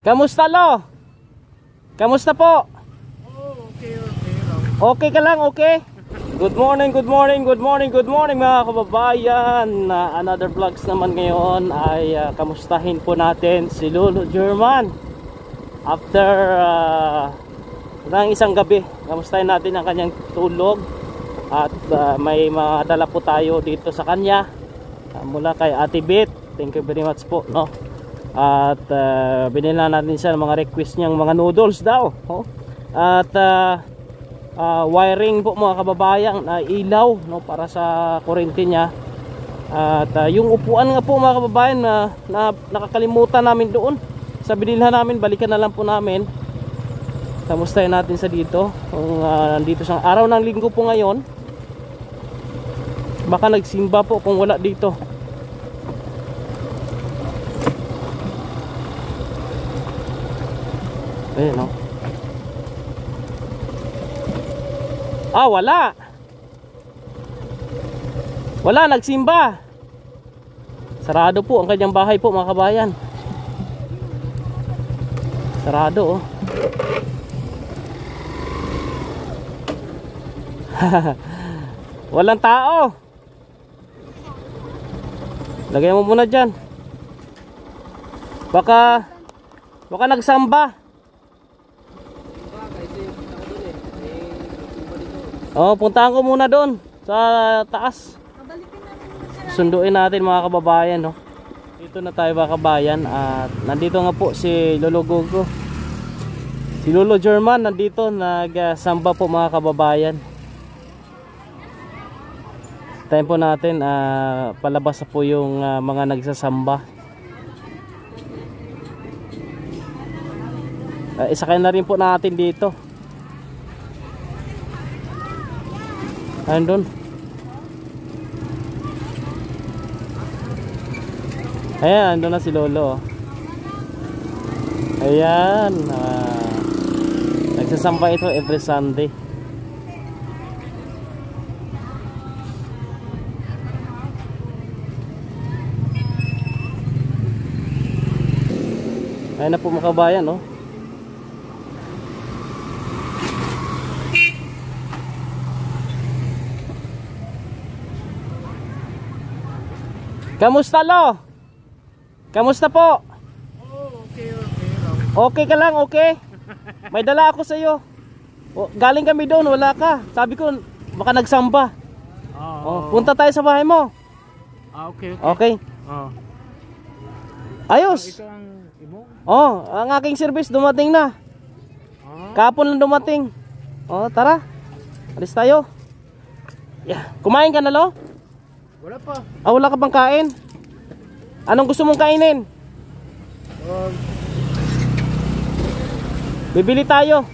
Kamusta lo? Kamusta po? Okay. Okay ka lang, okay? Good morning mga kababayan. Another vlogs naman ngayon ay kamustahin po natin si Lolo German. After ng isang gabi, kamustahin natin ang kanyang tulog. At may mga dala po tayo dito sa kanya mula kay Ate Beth. Thank you very much po, no? At binila natin siya ng mga request niyang mga noodles daw, oh. At wiring po mga kababayan, ilaw, no, para sa kuryente niya. At yung upuan nga po mga kababayan na nakakalimutan namin doon sa binilhan namin, balikan na lang po namin. Kamustahin natin sa dito kung nandito sa araw ng linggo po ngayon. Baka nagsimba po kung wala dito. Ayan, no? Wala. Wala, nagsimba. Sarado po ang kanyang bahay po mga kabayan. Sarado, oh. Walang tao. Lagay mo muna dyan. Baka nagsamba. Puntahan ko muna doon sa taas. Sunduin natin mga kababayan, no? Dito na tayo mga kababayan. At nandito nga po si Lolo Gogo. Si Lolo German nandito, nagsamba po mga kababayan. Time po natin, palabas na po yung mga nagsasamba. Isakay na rin po natin dito. Ayun doon. Ayan, andun na si Lolo. Ayan, nagsasamba ito every Sunday. Ayan na po mga kabayan, no? Kamusta lo? Kamusta po? Okay. Okay ka lang, okay? May dala ako sa iyo. Galing kami doon, wala ka. Sabi ko baka nagsamba. Punta tayo sa bahay mo. Okay. Ayos. Ito ang imo? Ang aking service dumating na. Kahapon lang dumating. Tara. Alis tayo. Kumain ka na lo? Wala pa. Wala ka bang kain? Anong gusto mong kainin? Bibili tayo.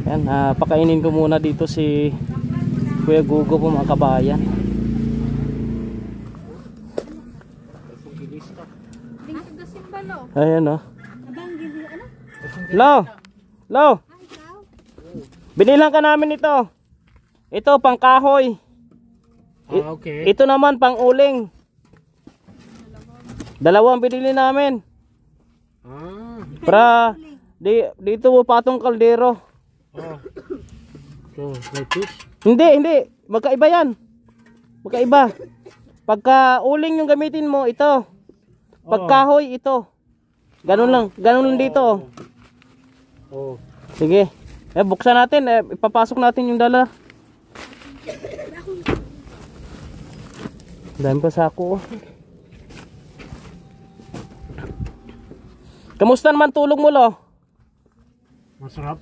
Yan, pakainin ko muna dito si Kuya Gugo po mga kabayan. Ayan, oh. Lo. Binilang ka namin ito. Ito pang kahoy. Okay. Ito naman pang uling. Dalawang binili namin. Para dito po patong kaldero. So, like this? Hindi. Magkaiba yan. Magkaiba. Pagka uling yung gamitin mo, ito. Pagkahoy, ito. Ganun lang dito. Sige. Buksan natin. Ipapasok natin yung dala. Dami pa sako. Kamusta naman tulog mo lo? Masarap.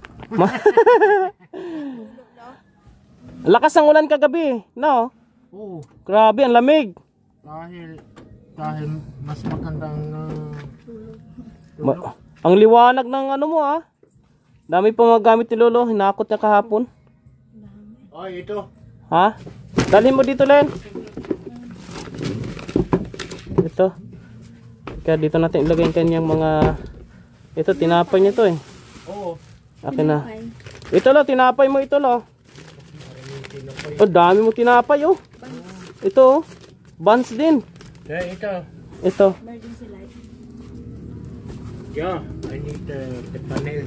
Lakas ng ulan kagabi, no? Grabe, ang lamig. Dahil mas magandang ang liwanag ng ano mo, Dami pa mga gamit ni Lolo, hinakot niya kahapon. Ito. Ha? Dalhin mo dito, Len. Ito. Kaya dito natin ilagay yung kanyang mga... Ito, tinapay niya to eh. Akin na. Ito lo, tinapay mo ito lo. Dami mo tinapay oh. Ito oh. Buns din. Ito. Ito. Yeah, I need the panel.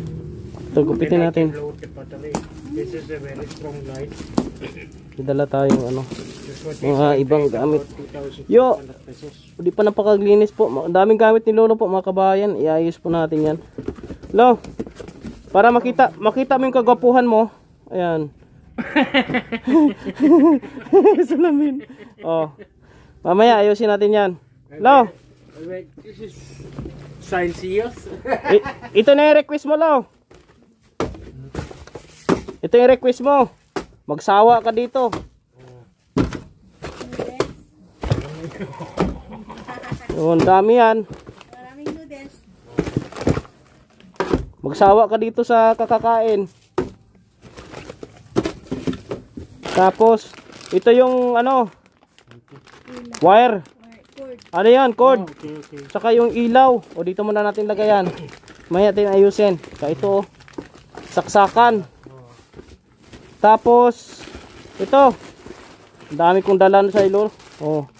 Ito, gupitin Then I natin. can load the battery. This is a very strong light. Dala tayong ano, This what mga is ibang gamit. 2,500 Yo! pesos. Hindi pa napakaglinis po. Ang daming gamit ni Lolo po mga kabayan. Iayos po natin yan. Lo, para makita mo yung kagwapuhan mo. Ayan. Salamin. Oh. Mamaya ayusin natin yan. Lo, Wait, this is Celsius. ito na yung request mo, Lo. Ito yung request mo. Magsawa ka dito. Yun, dami yan. Maraming noodles. Magsawa ka dito sa kakakain. Tapos, ito yung ano, wire. Cord. Ano yan, cord. Okay, okay. Saka yung ilaw. O dito muna natin lagayan. Maya natin ayusin. Saka ito, saksakan. Tapos, ito. Ang dami kong dalan sa ilo. Oh.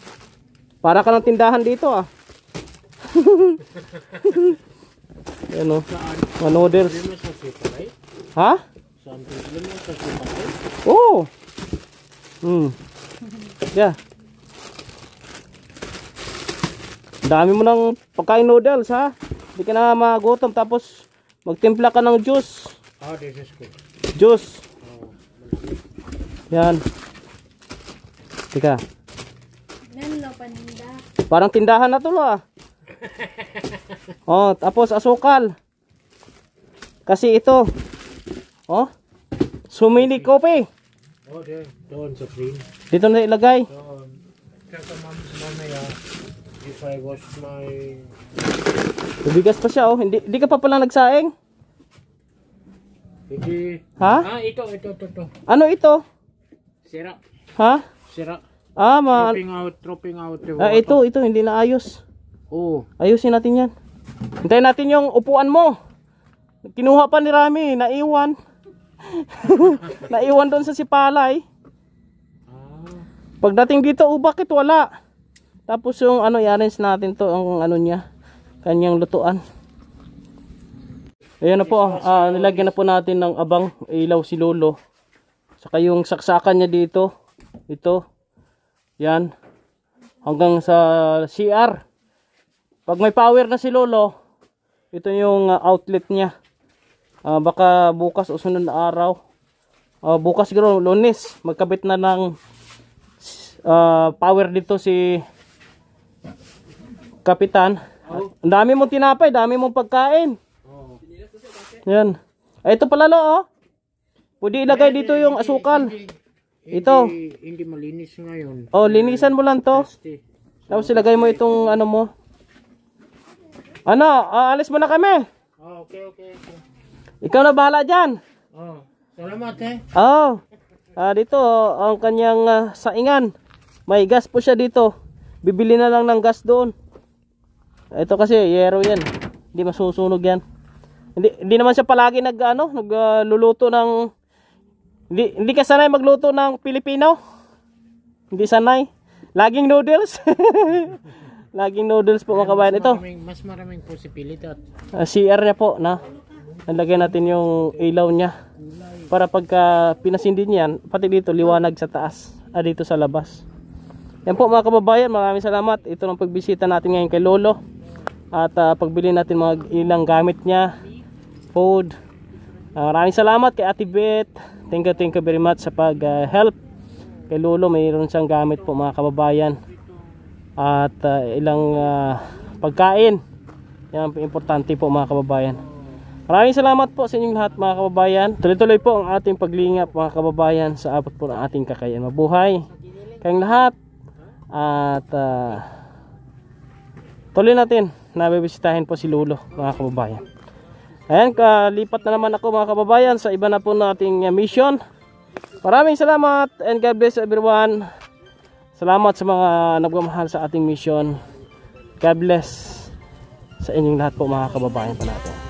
Para ka ng tindahan dito ah. Ayan o. Mga noodles. Lima sa sipalay? Ha? Something lima sa sipalay? Oo. Yeah. Dami mo ng pagkain noodles ha. Hindi ka na magutom. Tapos magtimpla ka ng juice. Oh, this is good. Juice. Oh, Yan. Tika. Nanlo, paninda. Parang tindahan na to ah. Oh, tapos asukal. Kasi ito. Oh. Sumili kopi. oh there. Doon sa green. Dito na ilagay. Doon. Kasi mamaya, if I wash my... Bibigas pa siya oh. Hindi ka pa pala nagsaing. Hindi. Ha? Ah, ito. Ano ito? Sira. Ha? Sira. Ah, Dropping out the ah, water. ito hindi na ayos. Oh. Ayusin natin 'yan. Hintayin natin yung upuan mo. Kinuha pa ni Rami, naiwan. Naiwan doon sa Sipalay. Ah. Pagdating dito, bakit wala? Tapos yung ano, i-arrange natin to, ang ano niya, kanyang lutuan. Ayan na po, nilagyan na po natin ng abang ilaw si Lolo. Saka yung saksakan niya dito, ito, yan, hanggang sa CR. Pag may power na si Lolo, ito yung outlet niya. Baka bukas o sunod na araw, bukas siguro Lunes, magkabit na ng power dito si Kapitan. Ang dami mong tinapay, dami mong pagkain. Oh. Yan. Ay, ito pala Lo, oh. Pwede ilagay dito yung asukal. Ito. Hindi malinis ngayon. Oh, linisan mo lang to. Dusty. Tapos ilagay mo itong ano mo. Ano, alis mo na kami. Oh, okay. Ikaw na bahala dyan. Oh, salamat eh. Oh. Dito, ang kanyang saingan. May gas po siya dito. Bibili na lang ng gas doon. Ito kasi, yero yan. Hindi masusunog yan. Hindi naman siya palagi nagluluto ng... Hindi ka sanay magluto ng Pilipino? Hindi sanay. Laging noodles. Laging noodles po mga kabayan. Ito. Mas maraming posibilidad. CR niya po na. Nalagay natin yung ilaw niya. Para pagka pinasindi niyan, pati dito liwanag sa taas. Dito sa labas. Yan po mga kababayan. Maraming salamat. Ito ng pagbisita natin ngayon kay Lolo. At pagbili natin mga ilang gamit niya. Food. Maraming salamat kay Ate Beth. Thank you very much sa pag-help kay Lolo. Mayroon siyang gamit po mga kababayan. At ilang pagkain. Yan ang importante po mga kababayan. Maraming salamat po sa inyong lahat mga kababayan. Tuloy-tuloy po ang ating paglingap mga kababayan sa abot po ng ating kakayahan. Mabuhay kayong lahat. At tuloy natin na bibisitahin po si Lolo mga kababayan. Ayan, kalipat na naman ako mga kababayan sa iba na po nating mission. Maraming salamat and God bless everyone. Salamat sa mga nagmamahal sa ating mission. God bless sa inyong lahat po mga kababayan po natin.